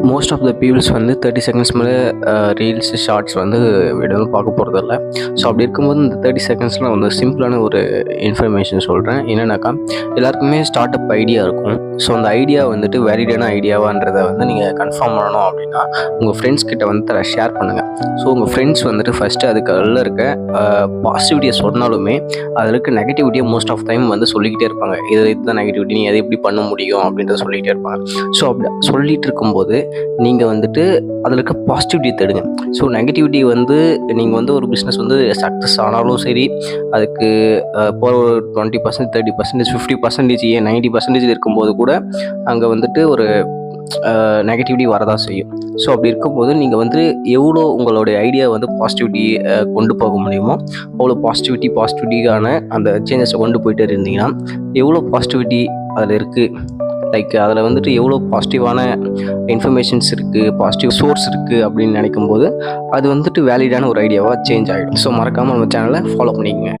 Most of the peoples வந்து 30 seconds மேலே reels shorts வந்து வீடியோவும் பார்க்க போகிறதில்ல. ஸோ அப்படி இருக்கும்போது இந்த 30 செகண்ட்ஸில் வந்து சிம்பிளான ஒரு இன்ஃபர்மேஷன் சொல்கிறேன். என்னென்னாக்கா, எல்லாருக்குமே ஸ்டார்ட் அப் ஐடியா இருக்கும். ஸோ அந்த ஐடியா வந்துட்டு வேலிடான ஐடியாவான்றதை வந்து நீங்கள் கன்ஃபார்ம் பண்ணணும் அப்படின்னா உங்கள் ஃப்ரெண்ட்ஸ் கிட்ட வந்து ஷேர் பண்ணுங்கள். ஸோ உங்கள் ஃப்ரெண்ட்ஸ் வந்துட்டு ஃபஸ்ட்டு அதுக்கு அதில் இருக்க பாசிட்டிவிட்டியை சொன்னாலுமே அதில் இருக்க நெகட்டிவிட்டியை மோஸ்ட் ஆஃப் டைம் வந்து சொல்லிக்கிட்டே இருப்பாங்க. இதுதான் நெகட்டிவிட்டி, நீ அதை எப்படி பண்ண முடியும் அப்படின்றத சொல்லிக்கிட்டே இருப்பாங்க. ஸோ அப்படி சொல்லிகிட்டு இருக்கும்போது நீங்கள் வந்துட்டு அதில் இருக்க பாசிட்டிவிட்டி தேடுங்க. ஸோ நெகட்டிவிட்டி வந்து நீங்கள் வந்து ஒரு பிஸ்னஸ் வந்து சக்ஸஸ் ஆனாலும் சரி, அதுக்கு போகிற ஒரு 20%, 30%, 50%, ஏன் 90% இருக்கும்போது கூட அங்கே வந்துட்டு ஒரு நெகட்டிவிட்டி வரதான் செய்யும். ஸோ அப்படி இருக்கும்போது நீங்கள் வந்து எவ்வளோ உங்களுடைய ஐடியா வந்து பாசிட்டிவிட்டி கொண்டு போக முடியுமோ அவ்வளோ பாசிட்டிவிட்டிக்கான அந்த சேஞ்சஸை கொண்டு போயிட்டே இருந்தீங்கன்னா, எவ்வளோ பாசிட்டிவிட்டி அதில் இருக்குது, லைக் அதில் வந்துட்டு எவ்வளோ பாசிட்டிவான இன்ஃபர்மேஷன்ஸ் இருக்குது, பாசிட்டிவ் சோர்ஸ் இருக்குது அப்படின்னு நினைக்கும்போது அது வந்துட்டு வேலிடான ஒரு ஐடியாவாக சேஞ்ச் ஆகிடும். ஸோ மறக்காமல் நம்ம சேனலை ஃபாலோ பண்ணிக்கங்க.